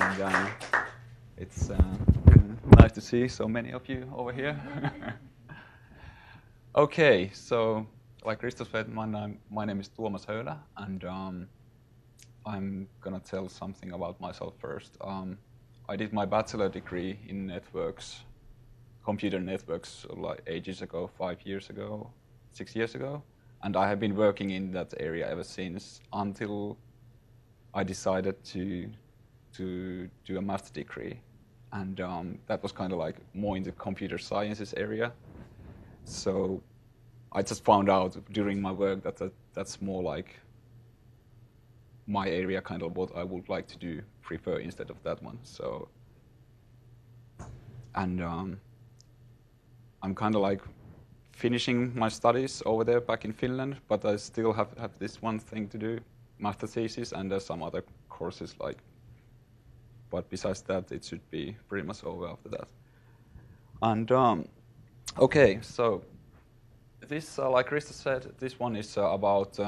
and it's nice to see so many of you over here. Okay, so like Christoph said, my name is Tuomas Hoyla, and I'm gonna tell something about myself first. I did my bachelor degree in networks, computer networks, like ages ago, 5 years ago, 6 years ago, and I have been working in that area ever since until I decided to do a master's degree, and that was kind of like more in the computer sciences area. So I just found out during my work that that's more like my area, kind of what I would like to prefer instead of that one. So, and I'm kind of like finishing my studies over there back in Finland, but I still have this one thing to do, master thesis, and there's some other courses like. But besides that, it should be pretty much over after that. And okay, so this, like Krista said, this one is about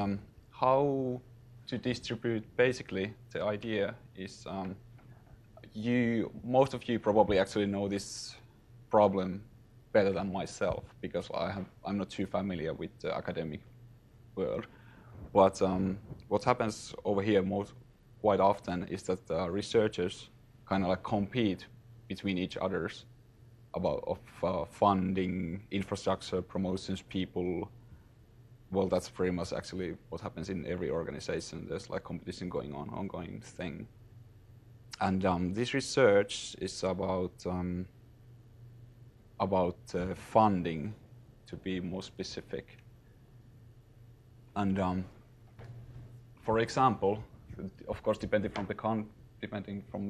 how to distribute. Basically, the idea is most of you probably actually know this problem better than myself because I'm not too familiar with the academic world. But what happens over here quite often is that researchers kind of like compete between each others of funding, infrastructure, promotions, people. Well, that's pretty much actually what happens in every organization. There's like competition going on, ongoing thing. And this research is about funding, to be more specific. And for example, of course, depending from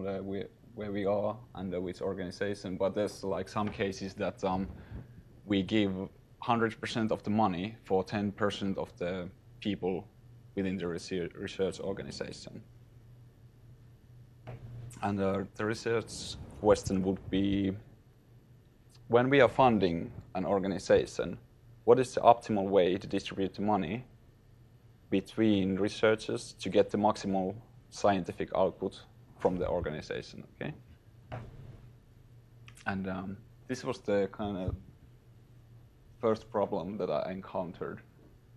where we are and which organization, but there's like some cases that we give 100% of the money for 10% of the people within the research organization. And the research question would be, when we are funding an organization, what is the optimal way to distribute the money between researchers to get the maximal scientific output from the organization, okay? And this was the kind of first problem that I encountered.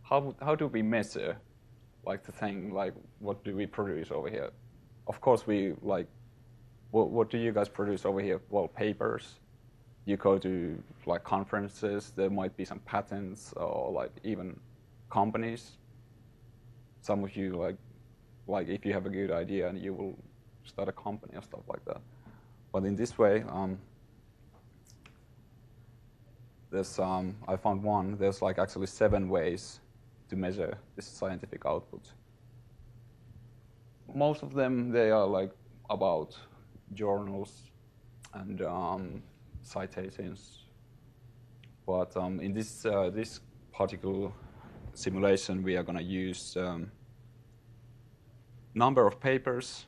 How do we measure, like, the thing, like, what do we produce over here? Of course, we, like, what do you guys produce over here? Well, papers. You go to, like, conferences. There might be some patents or, like, even companies. Some of you, like if you have a good idea and you will start a company or stuff like that. But in this way, there's I found one. There's like actually 7 ways to measure this scientific output. Most of them, they are like about journals and citations. But in this particular simulation, we are going to use number of papers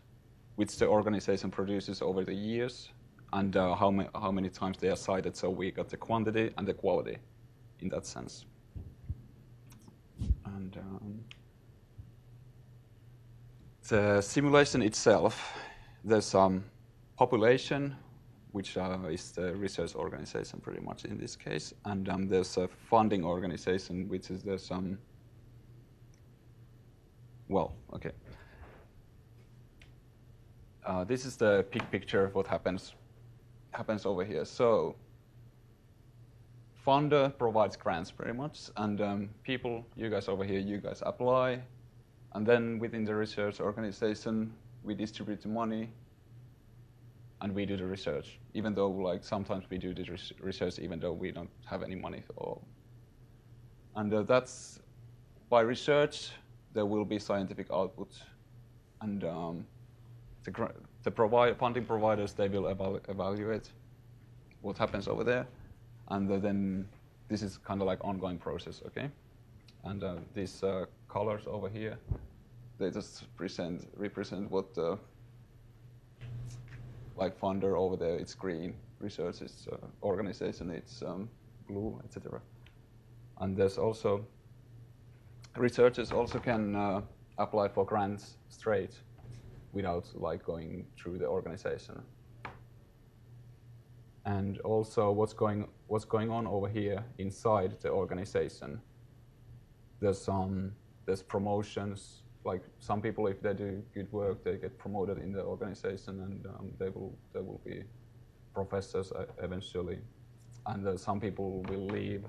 which the organization produces over the years, and how many times they are cited. So we got the quantity and the quality in that sense. And the simulation itself, there's population, which is the research organization pretty much in this case, and there's a funding organization, which is there's well, okay. This is the big picture of what happens over here. So funder provides grants pretty much, and people, you guys over here, you guys apply, and then within the research organization, we distribute the money, and we do the research, even though like sometimes we do the research even though we don't have any money at all. And that's, by research, there will be scientific output, and the funding providers, they will evaluate what happens over there, and then this is kind of like ongoing process, okay? And these colors over here, they just represent what the like funder over there, it's green, research is organization, it's blue, etc. And there's also, researchers also can apply for grants straight. without like going through the organization. And also what's going on over here inside the organization. There's promotions. Like some people, if they do good work, they get promoted in the organization, and they will be professors eventually. And some people will leave.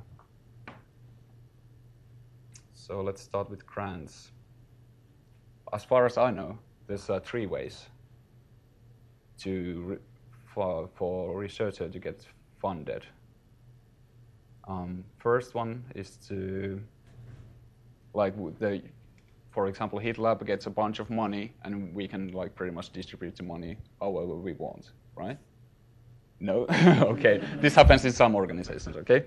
So let's start with grants. As far as I know, there's 3 ways for a researcher to get funded. First one is to, like, for example, HitLab gets a bunch of money, and we can like pretty much distribute the money however we want, right? No? Okay, this happens in some organizations, okay?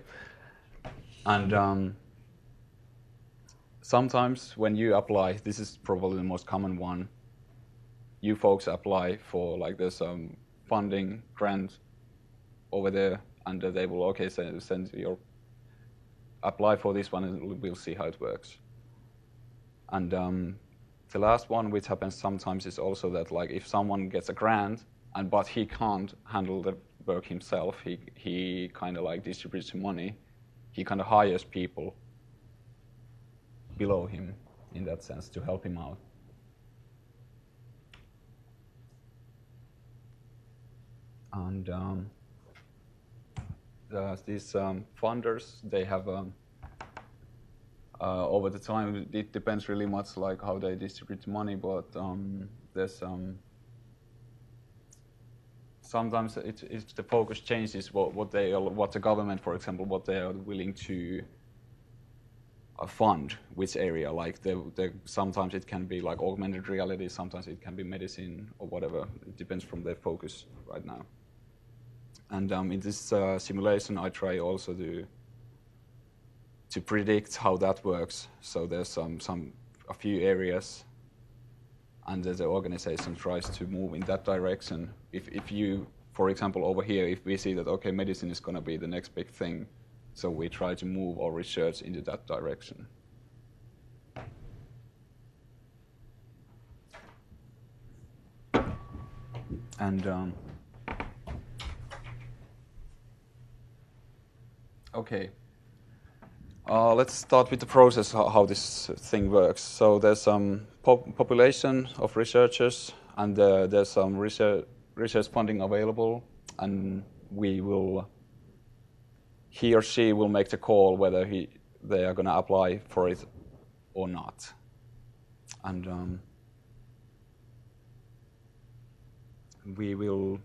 And sometimes when you apply, this is probably the most common one, you folks apply for like this funding grant over there, and they will, okay, send your, apply for this one, and we'll see how it works. And the last one, which happens sometimes, is also that like if someone gets a grant, but he can't handle the work himself, he kind of like distributes the money, he kind of hires people below him in that sense to help him out. And these funders, they have over the time, it depends really much like how they distribute the money, but there's sometimes it's the focus changes what the government, for example, what they are willing to fund, which area. Like sometimes it can be like augmented reality, sometimes it can be medicine or whatever. It depends from their focus right now. And in this simulation, I try also to predict how that works. So there's a few areas, and the organization tries to move in that direction. If you, for example, over here, if we see that, okay, medicine is going to be the next big thing, so we try to move our research into that direction. And okay, let's start with the process, how this thing works. So there's some population of researchers, and there's some research funding available, and he or she will make the call whether they are going to apply for it or not. And we will,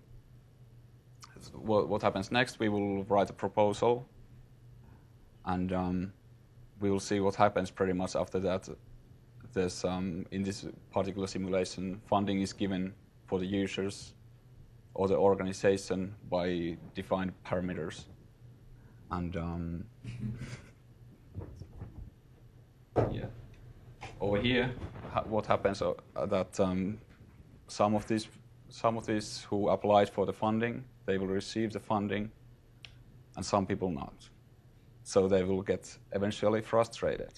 what happens next, we will write a proposal, and we will see what happens pretty much after that. There's, in this particular simulation, funding is given for the users or the organization by defined parameters. And yeah, over here, what happens that some of these who applied for the funding, they will receive the funding, and some people not. So they will get eventually frustrated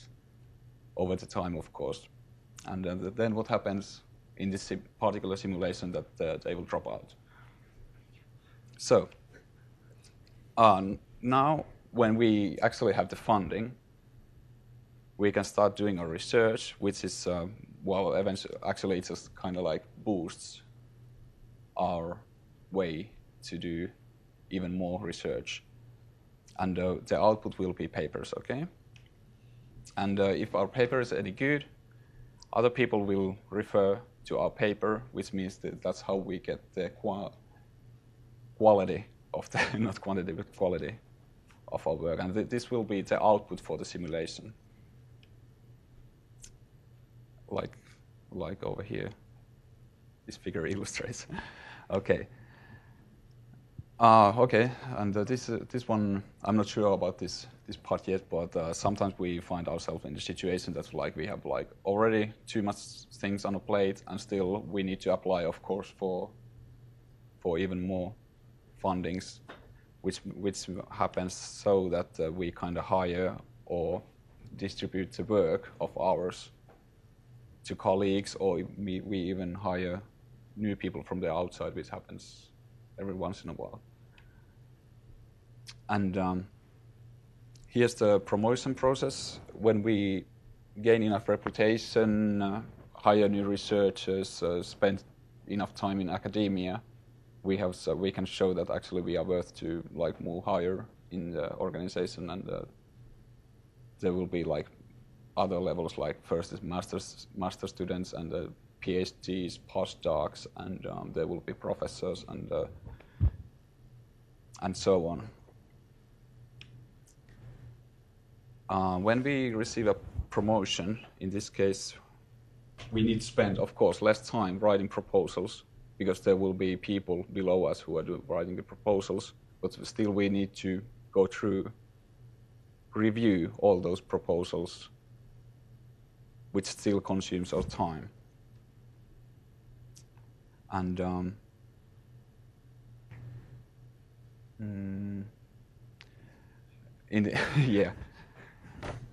over the time, of course. And then what happens in this particular simulation, that they will drop out. So now, when we actually have the funding, we can start doing our research, which is, well, eventually, actually, it just kind of like boosts our way to do even more research. And the output will be papers, okay? And if our paper is any good, other people will refer to our paper, which means that that's how we get the quality of the, not quantity, but quality of our work. And this will be the output for the simulation. Like over here, this figure illustrates. Okay. Okay, and this one, I'm not sure about this part yet, but sometimes we find ourselves in the situation that like we have like already too much things on a plate, and still we need to apply, of course, for even more fundings, which happens so that we kind of hire or distribute the work of ours to colleagues, or we even hire new people from the outside, which happens every once in a while. And here's the promotion process. When we gain enough reputation, hire new researchers, spend enough time in academia, we can show that actually we are worth to like move higher in the organization, and there will be like other levels, like first is master students and PhDs, postdocs, and there will be professors and so on. When we receive a promotion, in this case, we need to spend, of course, less time writing proposals, because there will be people below us who are writing the proposals, but still we need to go through, review all those proposals, which still consumes our time. And yeah.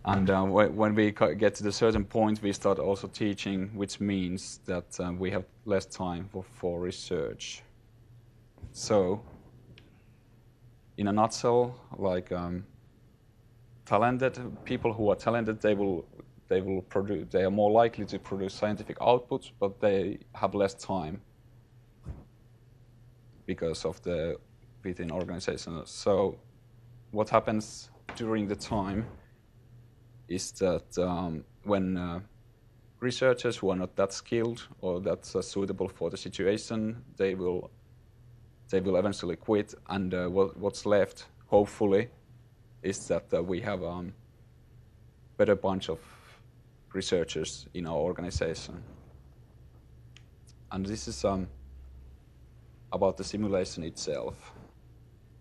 And when we get to the certain point, we start also teaching, which means that we have less time for research. So, in a nutshell, like talented people who are talented, they will produce. They are more likely to produce scientific outputs, but they have less time because of the within organization. So, what happens during the time is that when researchers who are not that skilled or that suitable for the situation, they will eventually quit, and what's left, hopefully, is that we have a better bunch of researchers in our organization. And this is about the simulation itself.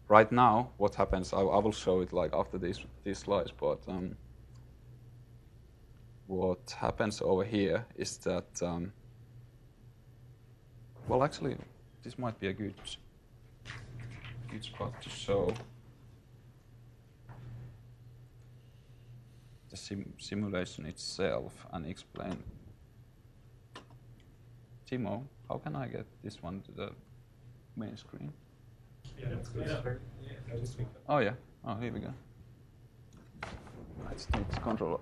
Right now, what happens, I will show it like after these slides, but what happens over here is that, well, actually, this might be a good spot to show the simulation itself and explain. Timo, how can I get this one to the main screen? Yeah, that's good. Yeah. Oh yeah. Oh, here we go. Let's take this controller.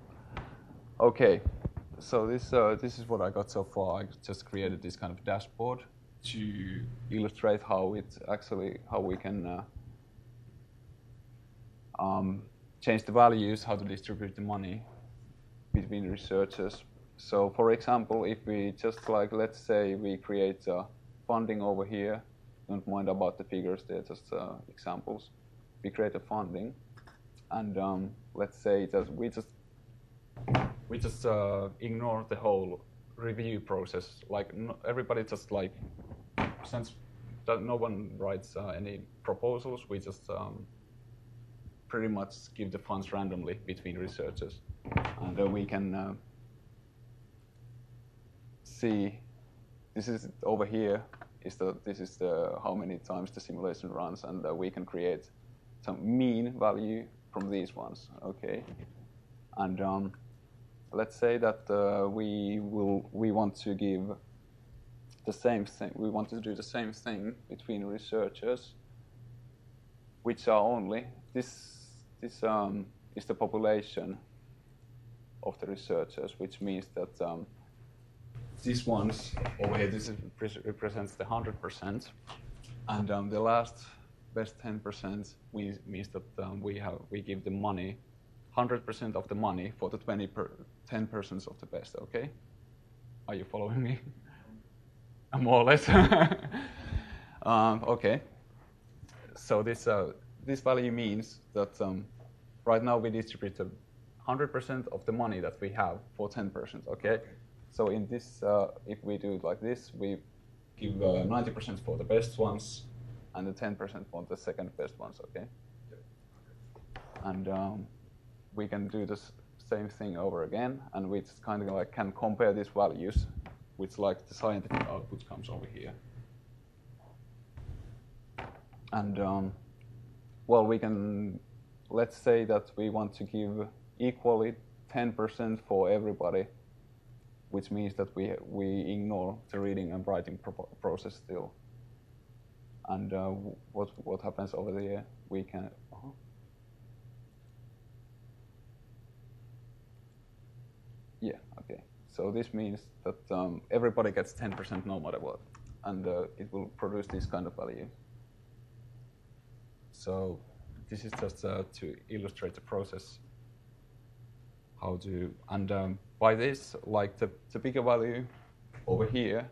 Okay, so this is what I got so far. I just created this kind of dashboard to illustrate how we can change the values, how to distribute the money between researchers. So, for example, if we just like, let's say we create funding over here. Don't mind about the figures; they're just examples. We create a funding, and let's say that we just ignore the whole review process. Like everybody just like, since that no one writes any proposals, we just pretty much give the funds randomly between researchers, and we can see. This is over here. This is the how many times the simulation runs, and we can create some mean value from these ones. Okay, and let's say that we want to give the same thing. We want to do the same thing between researchers, which are only this is the population of the researchers, which means that these ones over here, this represents the 100%, and the last best 10% means that we give the money, 100% of the money for the 10% of the best. Okay, are you following me? More or less. Okay. So this value means that right now we distribute 100% of the money that we have for 10%. Okay. So in this, if we do it like this, we give 90% for the best ones, and the 10% for the second best ones. Okay. And we can do the same thing over again, and we just kind of like can compare these values, which like the scientific output comes over here. And well, we can, let's say that we want to give equally 10% for everybody which means that we ignore the reading and writing process still. And what happens over there? We can. Yeah. Okay. So this means that everybody gets 10% no matter what, and it will produce this kind of value. So this is just to illustrate the process. How to, and by this, like the bigger value over here,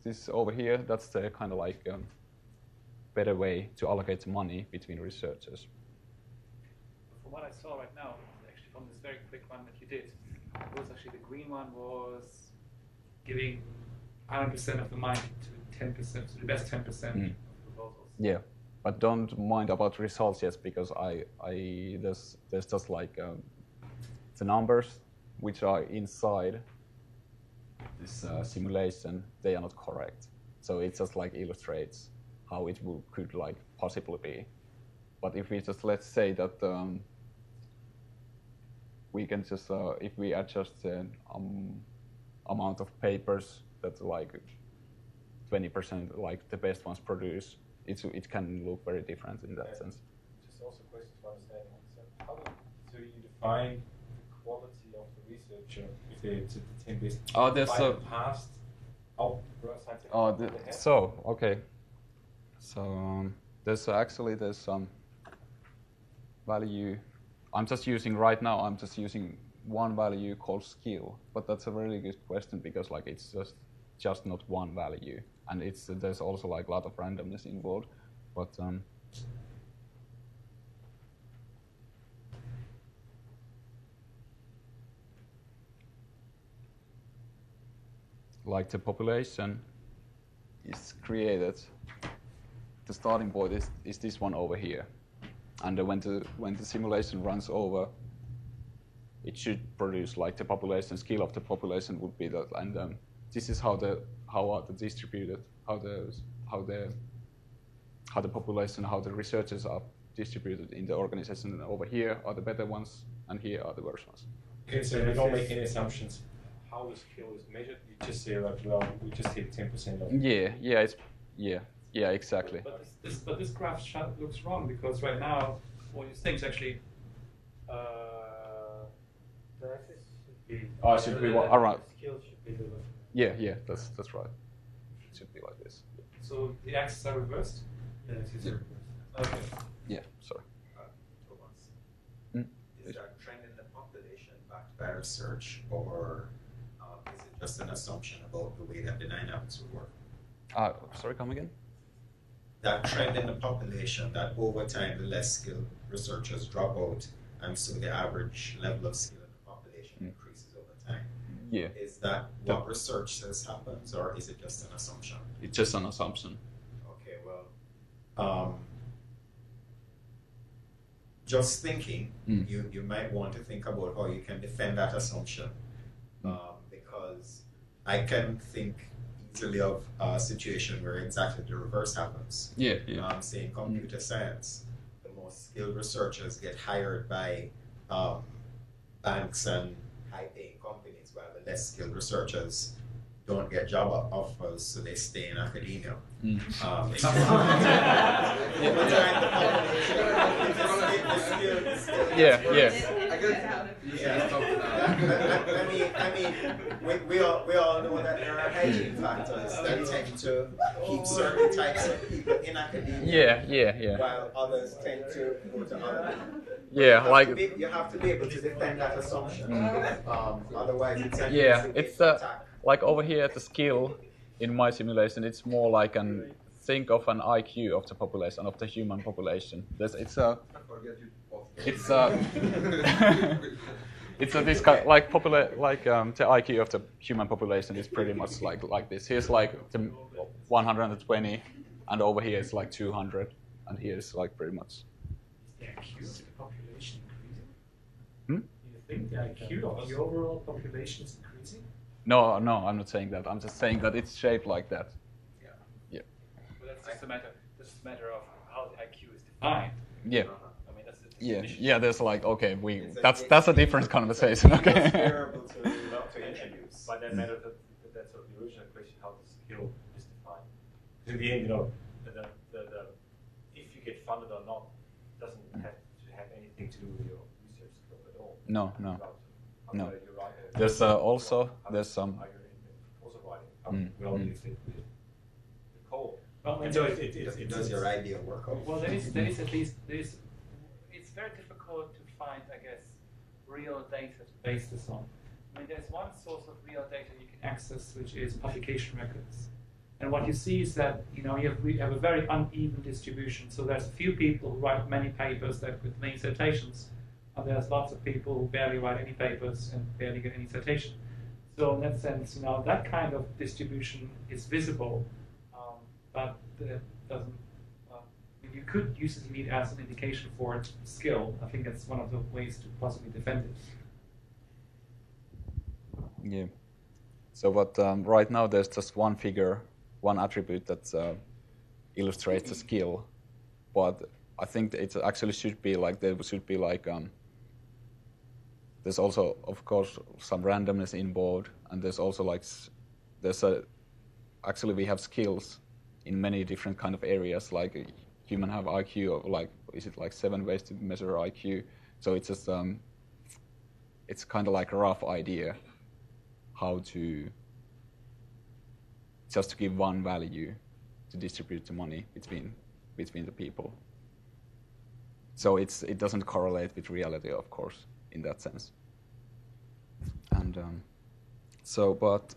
this over here, that's the kind of like better way to allocate the money between researchers. From what I saw right now, actually from this very quick one that you did, it was actually the green one was giving 100% of the money to 10%, to the best 10% of proposals. Yeah, but don't mind about results yet, because there's just like the numbers which are inside this simulation, they are not correct. So it just like illustrates how it could like possibly be. But if we just, let's say that we can just, if we adjust the amount of papers that like 20% like the best ones produce, it can look very different in that sense. Just also a question to understand. So you define quality of the researcher if it's a 10 based past okay. So there's actually some value. I'm just using one value called skill, but that's a really good question because like it's just not one value, and there's also like a lot of randomness involved, but like the population is created. The starting point is this one over here, and when the simulation runs over, it should produce like the population skill of the population would be that, and this is how are the distributed, how the population, how the researchers are distributed in the organization. And over here are the better ones, and here are the worse ones. Okay, so you don't make any assumptions how the skill is measured. You just say like, well, we just take 10% of it. Yeah, exactly. But this graph looks wrong because right now what you think is actually the axis should be. Oh, it should be what around. Skill should be the. Yeah, that's right. It should be like this. So the axes are reversed? Yeah, axes are reversed. Okay. Yeah, sorry. Tuomas, is there a trend in the population backed by research, or is it just an assumption about the way that the dynamics would work? Sorry, come again? That trend in the population, that over time the less skilled researchers drop out, and so the average level of skill in the population increases over time. Yeah. Is that what research says happens, or is it just an assumption? It's just an assumption. Okay, well, just thinking, you might want to think about how you can defend that assumption, because I can think easily of a situation where exactly the reverse happens. Yeah. Say in computer science, the most skilled researchers get hired by banks and high-paying companies, while the less skilled researchers don't get job offers, so they stay in academia. I mean, we all know that there are hygiene factors that tend to keep certain types of people in academia. Yeah. While others tend to go to other. Yeah, You have to be able to defend that assumption. Otherwise, it's like over here at the skill in my simulation, it's more like think of an IQ of the population, of the human population. This kind the IQ of the human population is pretty much like this. Here's like the 120, and over here it's like 200, and here is like pretty much. Is the IQ of the population increasing? Hmm? Do you think the IQ of the overall population is increasing? No, I'm not saying that. I'm just saying that it's shaped like that. Yeah. Well, that's just a matter of how the IQ is defined. Yeah. I mean, that's the definition. Yeah. There's like, okay, that's a different conversation. Okay. It's bearable to introduce. by that matter, that's sort of the original question: how the skill is defined. Because in the end, if you get funded or not doesn't have to have anything to do with your research skill at all. No. There's also some. Also writing. Well, it's the code. Well, and so it does your idea work out? Well, there is at least it's very difficult to find, I guess, real data to base this on. I mean, there's one source of real data you can access, which is publication records. And what you see is that you have a very uneven distribution. So there's a few people who write many papers that with many citations, and there's lots of people who barely write any papers and barely get any citation. So in that sense, that kind of distribution is visible, but it doesn't. You could use it as an indication for skill. I think that's one of the ways to possibly defend it. Yeah. So, but right now there's just one figure, one attribute that illustrates the skill, but I think it actually should be like there's also, of course, some randomness involved, and there's also actually we have skills in many different kind of areas. Like human have IQ of is it 7 ways to measure IQ? So it's just it's kind of like a rough idea how to just to give one value to distribute the money between the people. So it doesn't correlate with reality, of course, in that sense. And but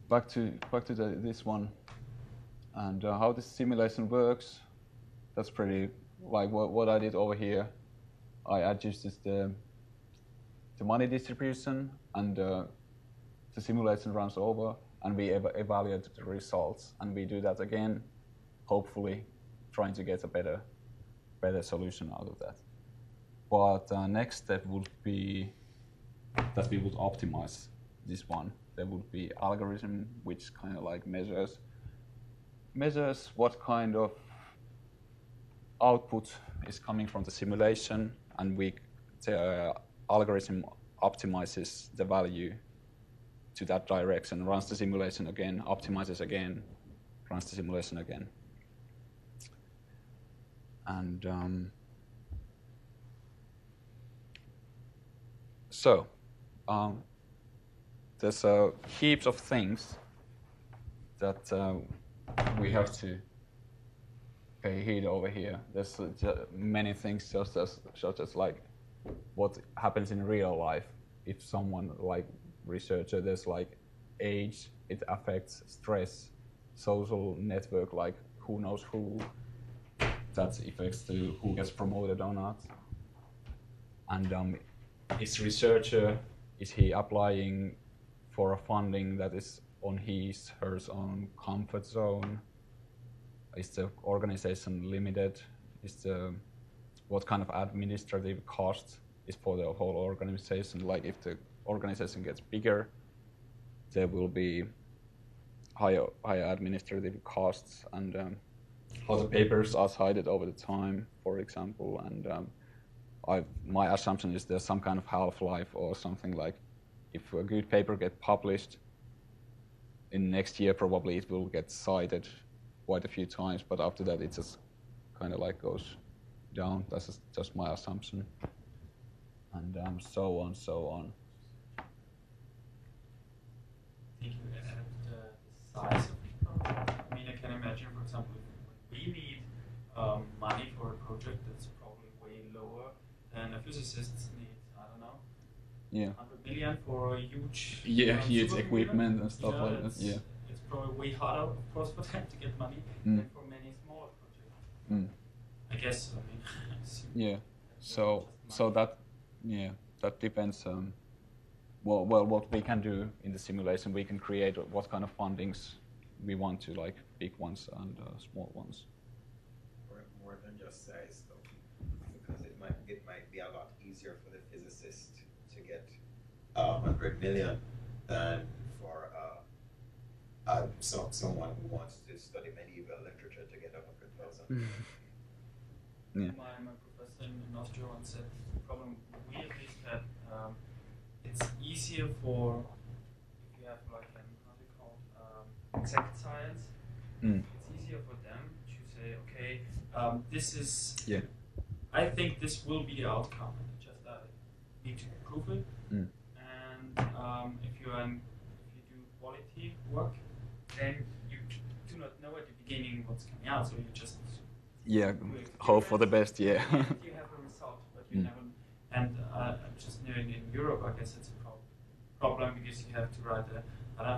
back to this one, and how this simulation works. That's pretty like what I did over here. I adjusted the money distribution, and the simulation runs over, and we evaluate the results, and we do that again, hopefully trying to get a better solution out of that. But next step would be that we would optimize this one. There would be algorithm which kind of like measures what kind of output is coming from the simulation, and the algorithm optimizes the value to that direction, runs the simulation again, optimizes again, runs the simulation again. And so there's heaps of things that we have to pay heed over here. There's many things such as like what happens in real life. If someone like researcher, there's like age, it affects stress, social network, like who knows who, that affects to who gets promoted or not. And is researcher, is he applying for a funding that is on her own comfort zone? Is the organization limited? What kind of administrative cost is for the whole organization? Like if the organization gets bigger, there will be higher administrative costs, and how the papers are cited over the time, for example. And my assumption is there's some kind of half-life or something, like if a good paper gets published, in next year probably it will get cited quite a few times, but after that it just kind of like goes down. That's just my assumption. And so on. Thank you. And the size of the project. I mean, I can imagine, for example, if we need money for a project that's probably way lower than a physicist needs, I don't know, 100 million for a huge huge equipment and stuff like that. Yeah, it's probably way harder, of course, for them to get money than for many smaller projects. I guess. I mean, So that depends. Well, what we can do in the simulation, we can create what kind of fundings we want to, like big ones and small ones. More than just size, though, because it might be a lot easier for the physicist to get 100 million than for someone who wants to study medieval literature to get 100,000. My professor in Austria once said the problem we at least had it's easier for if you have like an how's it called exact science. It's easier for them to say, okay, this is. Yeah. I think this will be the outcome. Just need to prove it. And if you do quality work, then you do not know at the beginning what's coming out, so you just hope for the best. You have a result, but you never. And just knowing in Europe, I guess it's a problem because you have to write a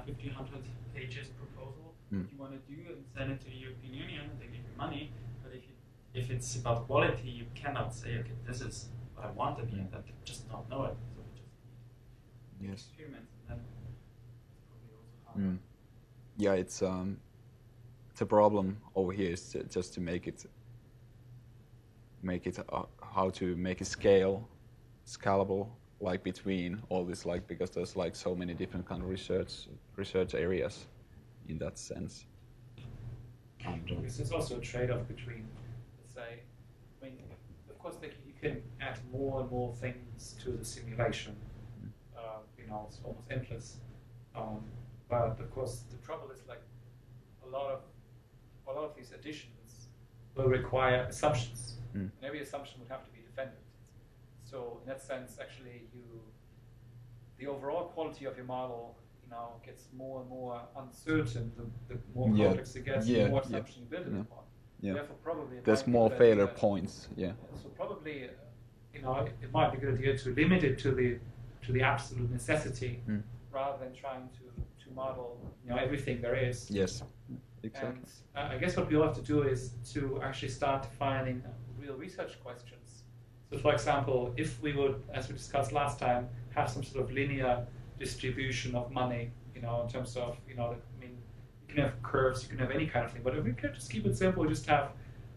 1,500 pages proposal you want to do and send it to the European Union. They give you money, but if it's about quality, you cannot say, okay, this is what I want at the end. I just don't know it. So we just experiment, and then it's probably also hard. Yeah, it's a problem over here is just to make it how to make it scalable, like between all this, like because there's like so many different kind of research areas in that sense. There's also a trade-off between, let's say, I mean, of course you can add more and more things to the simulation. It's almost endless. But of course, the trouble is like a lot of these additions will require assumptions, and every assumption would have to be defended. So in that sense, actually, the overall quality of your model, gets more and more uncertain. The more complex it gets, the more assumption you build it upon. Yeah. Therefore, probably there's more failure points. Yeah. So probably, it might be a good idea to limit it to the absolute necessity, rather than trying to model everything there is. Yes. Exactly. And I guess what we will have to do is to actually start defining real research questions. So, for example, if we would, as we discussed last time, have some sort of linear distribution of money, in terms of, you can have curves, you can have any kind of thing, but if we could just keep it simple, just have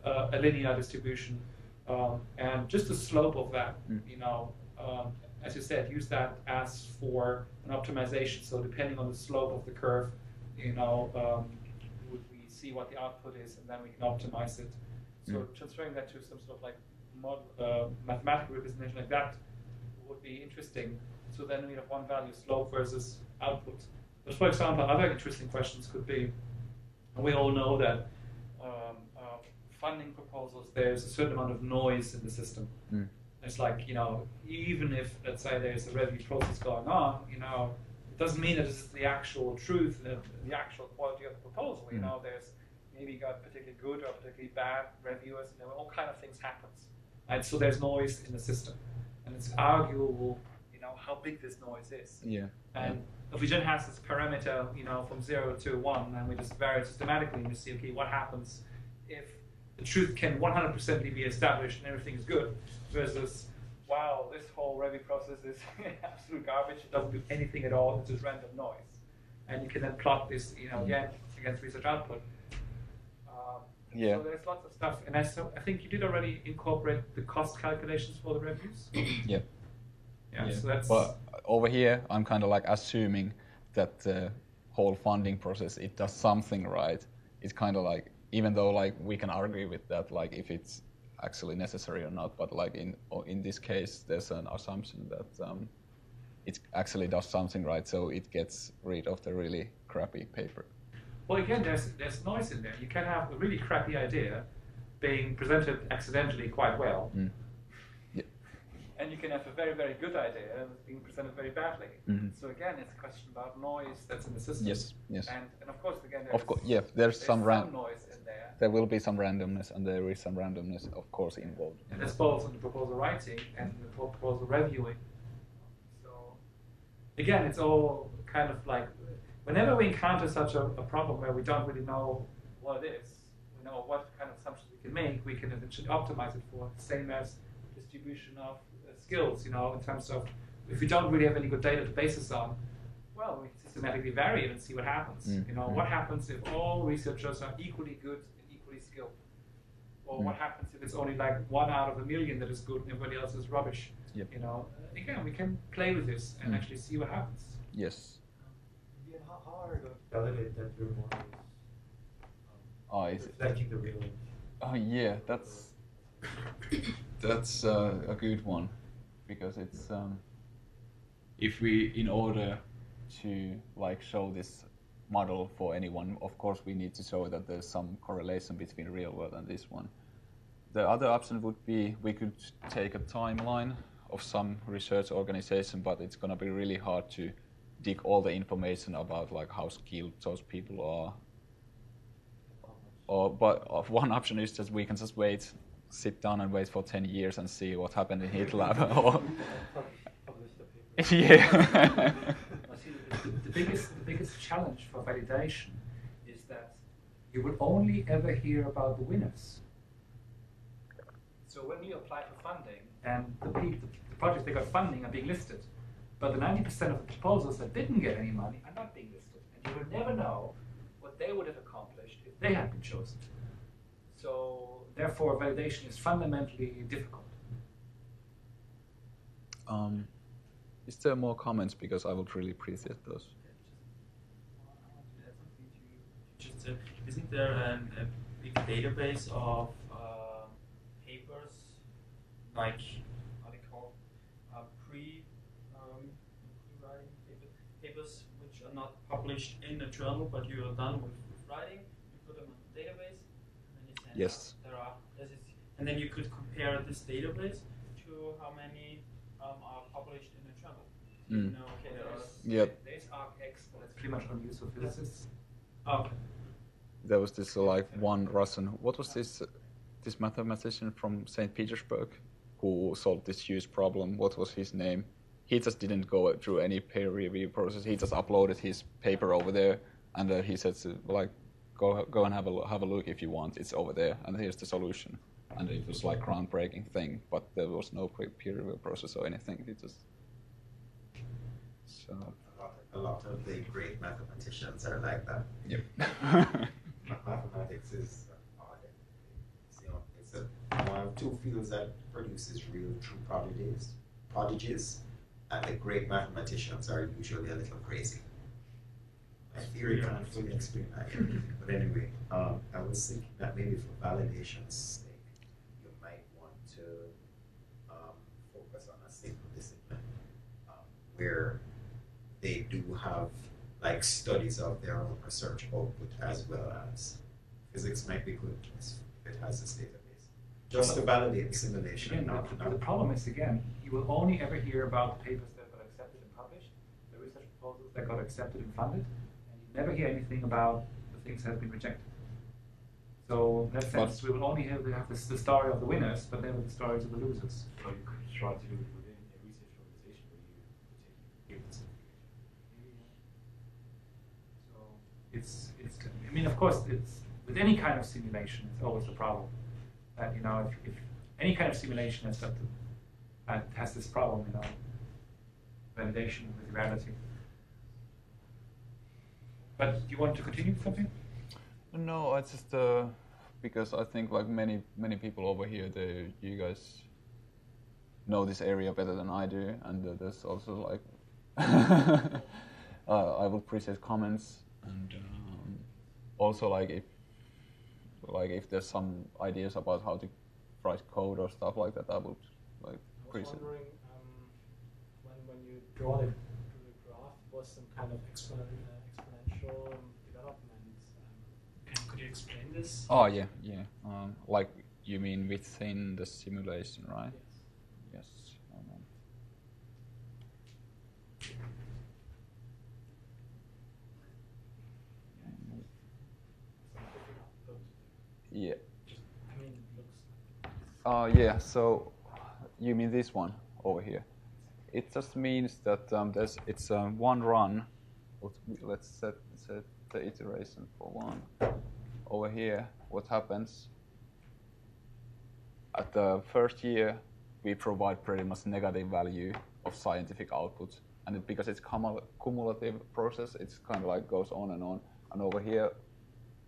a linear distribution, and just the slope of that, as you said, use that as for an optimization. So depending on the slope of the curve, we see what the output is, and then we can optimize it. So transferring that to some sort of like mathematical representation like that would be interesting. So then we have one value slope versus output. But for example, other interesting questions could be, and we all know that funding proposals, there's a certain amount of noise in the system. It's like, even if, let's say, there's a review process going on, it doesn't mean that this is the actual truth, the actual quality of the proposal. There's maybe you got particularly good or particularly bad reviewers, all kind of things happens. And so there's noise in the system. And it's arguable, how big this noise is. Yeah. And if we just have this parameter, from 0 to 1, and we just vary it systematically, and we see, okay, what happens if the truth can 100% be established and everything is good, versus, wow, this whole review process is absolute garbage, it doesn't do anything at all, it's just random noise. And you can then plot this, again, against research output. So there's lots of stuff, and I think you did already incorporate the cost calculations for the reviews. Yeah. So that's. But over here, I'm kind of like assuming that the whole funding process, it does something right. It's kind of like, even though like we can argue with that, like if it's actually necessary or not, but like in this case, there's an assumption that it actually does something right, so it gets rid of the really crappy paper. Well, again, there's noise in there. You can have a really crappy idea being presented accidentally quite well, and you can have a very, very good idea being presented very badly. So again, it's a question about noise that's in the system. Yes. And of course, again, there's some noise in there. There will be some randomness, and there is some randomness, of course, involved. And that's both in the proposal writing and the proposal reviewing. So again, it's all kind of like, whenever we encounter such a problem where we don't really know what it is, what kind of assumptions we can make, we can eventually optimize it for. Same as distribution of skills, in terms of, if we don't really have any good data to base this on, well, we can systematically vary it and see what happens. What happens if all researchers are equally good and equally skilled? Or what happens if it's only like 1 out of 1,000,000 that is good and everybody else is rubbish? Again, we can play with this and actually see what happens. Yes. How are you going to validate that your model is reflecting the real image? Oh yeah, that's a good one, because it's if we, in order to like show this model for anyone, of course we need to show that there's some correlation between real world and this one. The other option would be we could take a timeline of some research organization, but it's going to be really hard to dig all the information about like how skilled those people are. But one option is that we can just sit down and wait for 10 years and see what happened in HitLab. Or yeah. The biggest challenge for validation is that you will only ever hear about the winners. So when you apply for funding, and the projects that got funding are being listed, but the 90% of the proposals that didn't get any money are not being listed, and you will never know what they would have accomplished if they had been chosen. So therefore, validation is fundamentally difficult. Is there more comments? Because I would really appreciate those. Isn't there a big database of papers, like how they call pre-writing papers, which are not published in a journal, but you are done with writing? You put them in the database, and then you send. Yes. And then you could compare this database to how many are published in a journal. Mm. No, okay, There's ArcX, but it's pretty much unused for physicists. Okay. There was this like one Russian. What was this mathematician from St. Petersburg who solved this huge problem? What was his name? He just didn't go through any peer review process. He just uploaded his paper over there, and he said, like, go and have a look if you want. It's over there, and here's the solution. And it was like groundbreaking thing, but there was no peer review process or anything. It just so. A lot of the great mathematicians are like that. Yep. Mathematics is it's one of two fields that produces real true prodigies, and the great mathematicians are usually a little crazy. My theory can't fully explain that yet. But anyway, I was thinking that maybe for validation's sake, you might want to focus on a single discipline where they do have like studies of their own research output as well as physics might be good if it has this database. Just to validate the simulation. Again, the problem is, again, you will only ever hear about the papers that got accepted and published, the research proposals that got accepted and funded, and you never hear anything about the things that have been rejected. So in that sense, we will only have the story of the winners, but never the stories of the losers. So you could try to do it within a research organization where you give this information. So I mean, of course, it's with any kind of simulation, it's always the problem. That if any kind of simulation has this problem, validation with reality. But do you want to continue with something? No, I just because I think like many people over here, you guys know this area better than I do, and there's also like I would appreciate comments, and also like if there's some ideas about how to write code or stuff like that, I would like appreciate. I was wondering when you draw the graph, was some kind of exponential development. Could you explain this? Oh yeah. Like you mean within the simulation, right? Yes. Yeah. I mean, it looks. Yeah. So you mean this one over here? It just means that it's one run. Let's set the iteration for one. Over here, what happens? At the first year, we provide pretty much negative value of scientific output, and because it's cumulative process, it's kind of like goes on. And over here,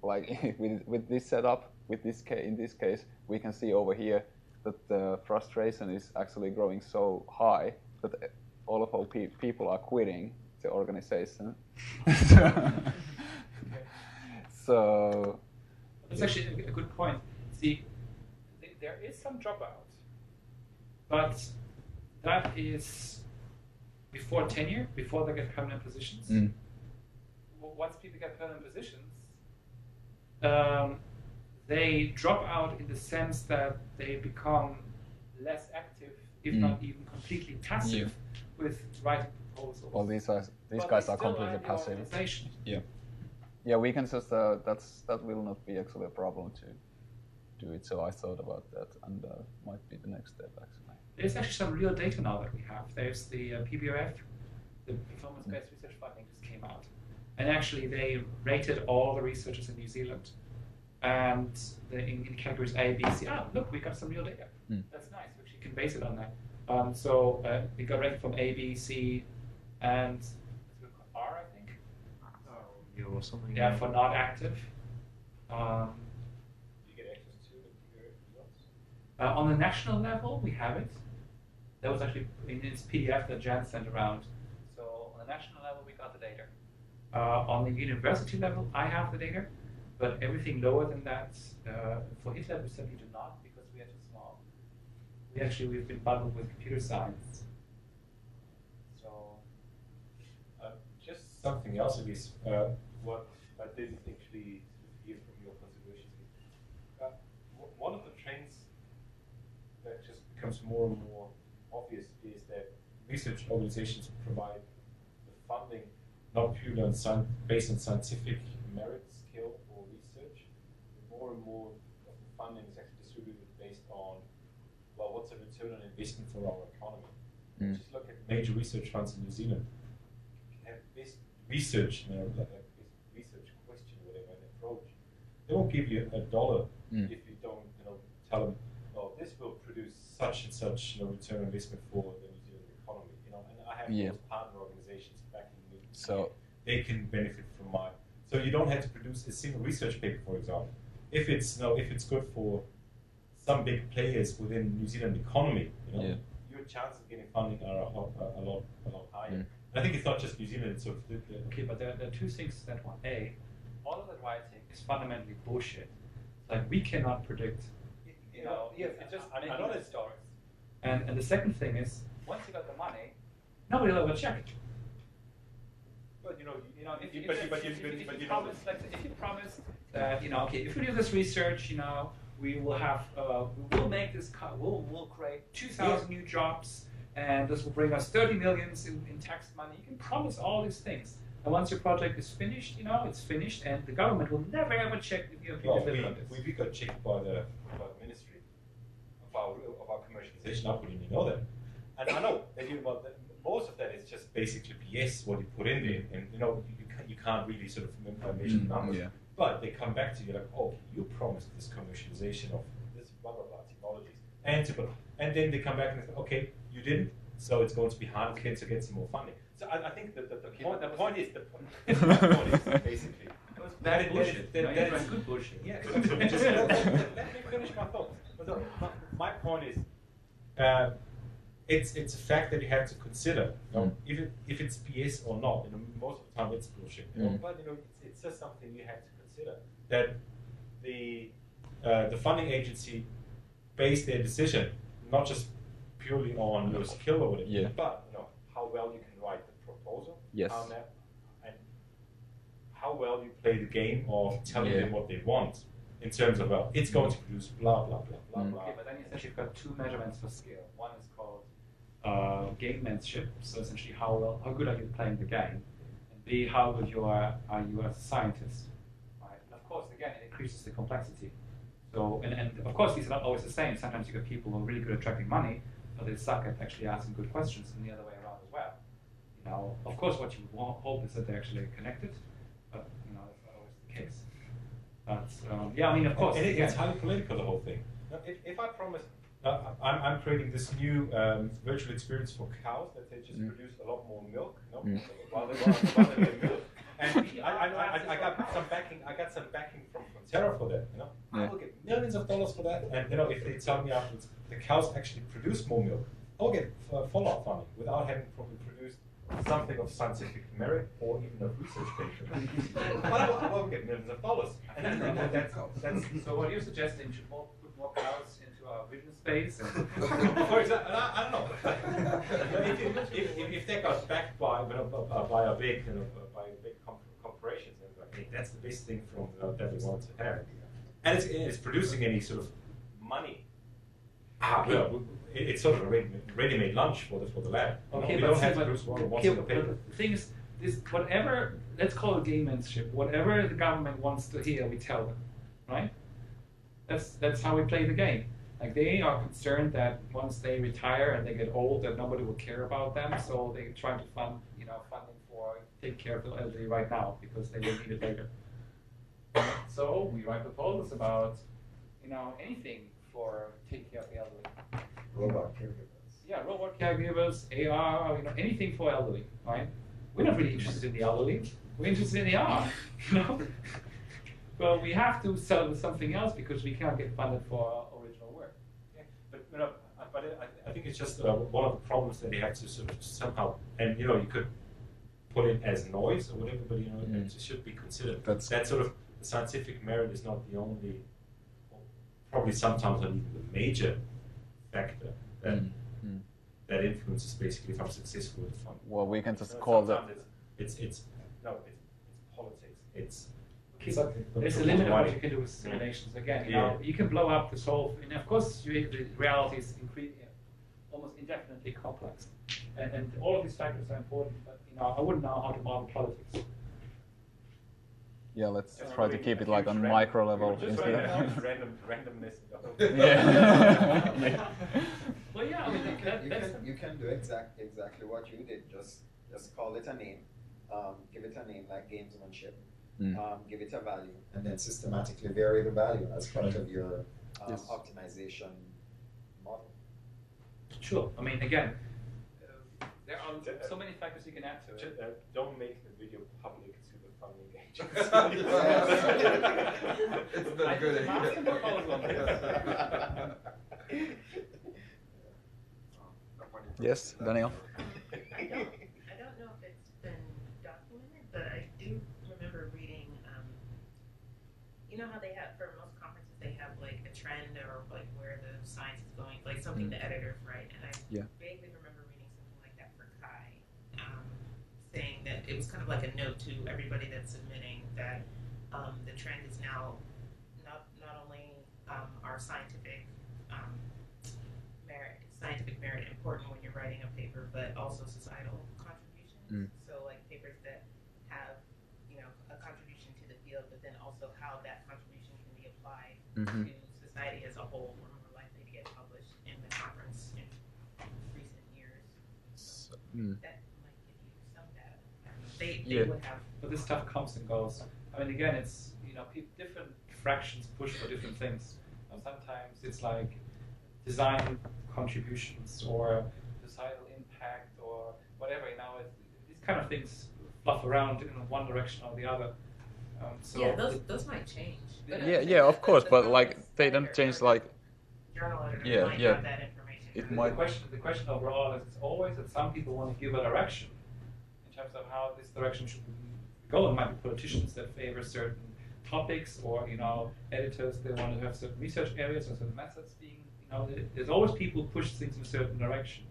like with this setup, in this case, we can see over here that the frustration is actually growing so high that all of our people are quitting the organization. So that's actually a good point. See, there is some dropout, but that is before tenure, before they get permanent positions. Once people get permanent positions, they drop out in the sense that they become less active, if not even completely passive, with writing proposals. Well, these guys are completely passive. Yeah, we can just that will not be actually a problem to do it. So I thought about that, and might be the next step actually. There's actually some real data now that we have. There's the PBRF, the performance-based research funding just came out, and actually they rated all the researchers in New Zealand, and in categories A, B, C. Ah, look, we got some real data. That's nice. We actually can base it on that. So we got rated from A, B, C, and R, I think. Or something. Yeah, for not active. You get access to the results? On the national level, we have it. That was actually in its PDF that Jan sent around. So on the national level, we got the data. On the university level, I have the data, but everything lower than that, for Hitler, we certainly do not because we are too small. We've been bundled with computer science. So, just something else, at least, what I didn't actually hear from your considerations. One of the trends that just becomes more and more obvious is that research organizations provide the funding not purely based on scientific merit, skill, or research. More and more of the funding is actually distributed based on, well, what's the return on investment for our economy? Just look at major research funds in New Zealand. You can have best research, like a research question, whatever, an approach. They won't give you $1 if you don't, tell them, well, this will produce such and such, return on investment for the New Zealand economy. And I have those partner organizations backing me, so they can benefit from my. So you don't have to produce a single research paper, for example. If it's good for some big players within the New Zealand economy, your chances of getting funding are a lot higher. I think it's not just New Zealand. It's sort of okay, but there are two things to that one. A, all of that writing is fundamentally bullshit. Like we cannot predict. It's just making up stories. And the second thing is, once you got the money, nobody will ever check it. But if you promise that okay, if we do this research, we will have we'll make this we'll create 2,000 new jobs, and this will bring us 30 million in tax money. You can promise all these things, and once your project is finished, it's finished, and the government will never ever check if you have delivered on this. We got checked by the Ministry of our commercialization. I wouldn't know that, and I know that most of that is just basically BS what you put in there, and you can't really sort of measure the numbers. Yeah. But they come back to you like, oh, you promised this commercialization of this blah blah blah technologies, and then they come back and say, okay, you didn't, so it's going to be harder to get some more funding. So I think that the point is basically that bullshit. That's good bullshit. Yeah. Just let me finish my thought. My point is, it's a fact that you have to consider, if it's BS or not. Most of the time it's bullshit. But it's just something you have to consider, that the funding agency base their decision not just purely on your skill or whatever, but how well you can write the proposal, and how well you play the game of telling them what they want in terms of it's going to produce blah blah blah blah blah. Okay, but then essentially you've got two measurements for skill. One is called gamemanship, so essentially how good are you playing the game, and B, how good are you as a scientist, right? And of course, again, it increases the complexity. So, and of course, these are not always the same. Sometimes you get people who are really good at trapping money, but they suck at actually asking good questions, and the other way around as well. Of course, what you hope is that they're actually connected, but that's not always the case. But of course, it's highly political, the whole thing. Now, if I promise, I'm creating this new virtual experience for cows that they just produce a lot more milk, while they get milk. And I got some backing. I got some backing from Terra for that. I will get millions of dollars for that. And if they tell me afterwards the cows actually produce more milk, I'll get follow-up funding without having probably produced something of scientific merit or even a research paper. But I will get millions of dollars. And that's so what you're suggesting should put more cows into vision space. And For example, I don't know. if they got backed by a big, corporations, I think that's the best thing from that we want to have, and it's producing any sort of money. Well, it's sort of a ready-made lunch for the lab. Okay, we but don't have see, to produce one single paper. but the thing is, this whatever, let's call it gamemanship. Whatever the government wants to hear, we tell them, right? That's how we play the game. Like they are concerned that once they retire and they get old, that nobody will care about them, so they try to fund, funding for take care of the elderly right now because they will need it later. So we write proposals about, anything for taking care of the elderly. Robot caregivers. Yeah, robot caregivers, AR, anything for elderly, right? We're not really interested in the elderly. We're interested in the AR, But we have to sell something else because we can't get funded for our original work. Yeah, but I think it's just one of the problems that they have to sort of somehow, and you could put it as noise or whatever, but it should be considered. That sort of the scientific merit is not the only, probably sometimes not even the major factor that influences basically if I'm successful with the fund. Well, we can just call that. It's politics. It's there's a limit of what you can do with simulations. Again, you can blow up this whole. Of course, the reality is almost indefinitely complex, and all of these factors are important. But I wouldn't know how to model politics. Yeah, let's try to keep it like on micro level instead of randomness. Yeah. Well, yeah, I mean, you can do exactly what you did. Just call it a name, give it a name like gamesmanship, give it a value, and then systematically vary the value as part of your optimization model. Sure. I mean, again, there are so many factors you can add to it. Don't make the video public to the funding agency. It's not good Yes, Daniel. I don't know if it's been documented, but I do remember reading, you know how they have, for most conferences, they have like a trend or like where the science is going, like something the editors write, and I vaguely remember reading something like that for Kai, saying that it was kind of like a note to everybody that's submitting that the trend is now not only our scientific merit important when you're writing a paper, but also societal contributions. So like papers that have, a contribution to the field, but then also how that contribution can be applied to society as a whole. We're more likely to get published in the conference in recent years. That might give you some data. They would have. But this stuff comes and goes. I mean, again, it's different fractions push for different things. Sometimes it's like design contributions or societal impact or whatever. These kind of things fluff around in one direction or the other. So yeah, those might change. Yeah, of course, but like they don't change like. Journal editors might yeah. have that information. The question overall is always that some people want to give a direction in terms of how this direction should go. It might be politicians that favor certain topics, or editors they want to have certain research areas or certain methods being. There's always people who push things in a certain direction,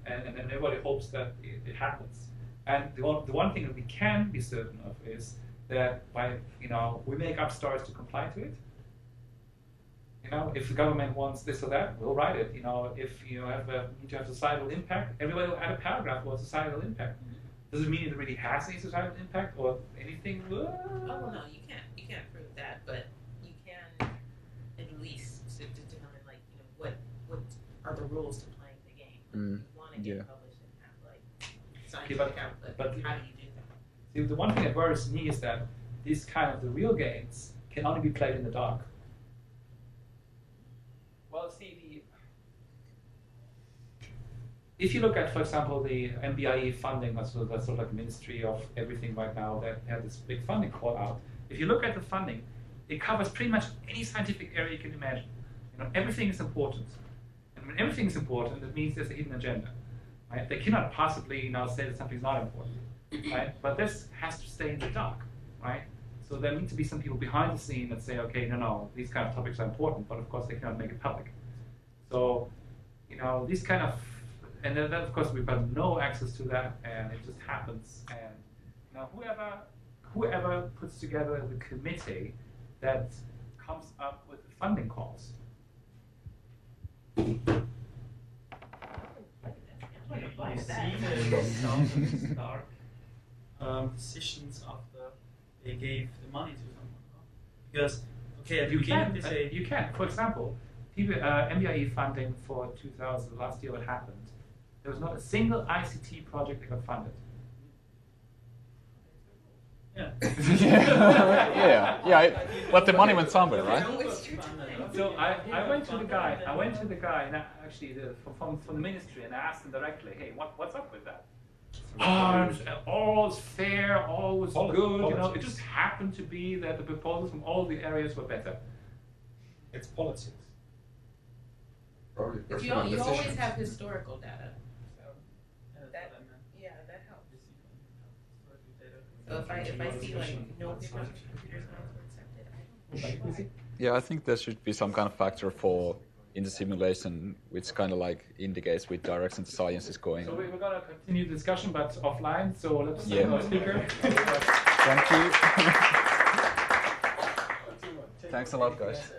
and everybody hopes that it happens. And the one thing that we can be certain of is that by we make up stories to comply to it. If the government wants this or that, we'll write it. If you need to have societal impact, everybody will add a paragraph about societal impact. Does it mean it really has any societal impact or anything? Oh well, no, you can't prove that, but you can at least determine what are the rules to playing the game. You want to get published and have scientific output. But how do you do that? See, the one thing that worries me is that these kind of the real games can only be played in the dark. Well, see, if you look at, for example, the MBIE funding, that's sort of like the Ministry of Everything right now, that had this big funding call out. If you look at the funding, it covers pretty much any scientific area you can imagine. Everything is important. And when everything is important, it means there's a hidden agenda. Right? They cannot possibly say that something's not important. Right? But this has to stay in the dark. Right? So there need to be some people behind the scene that say, okay, no, these kind of topics are important, but of course they cannot make it public. So, these kind of, and then of course we've got no access to that, and it just happens. And whoever puts together the committee that comes up with the funding calls. You see the start decisions after they gave the money to someone. Because, okay, at the beginning they say... You can. For example, MBIE funding for 2000, last year what happened, there was not a single ICT project that got funded. Yeah. But the money went somewhere, right? So I went to the guy, and actually from the ministry, and I asked him directly, hey, what's up with that? All was fair, all was good, it just happened to be that the proposals from all the areas were better. It's politics. Probably But personal you always decisions. have historical data. So That, that helps. So if I see like no computer science were accepted, I don't know why. Yeah, I think there should be some kind of factor in the simulation which kind of like indicates which direction the science is going. So we're going to continue the discussion, but offline. So let's Yeah. speaker. Thank you. Thanks a lot, guys.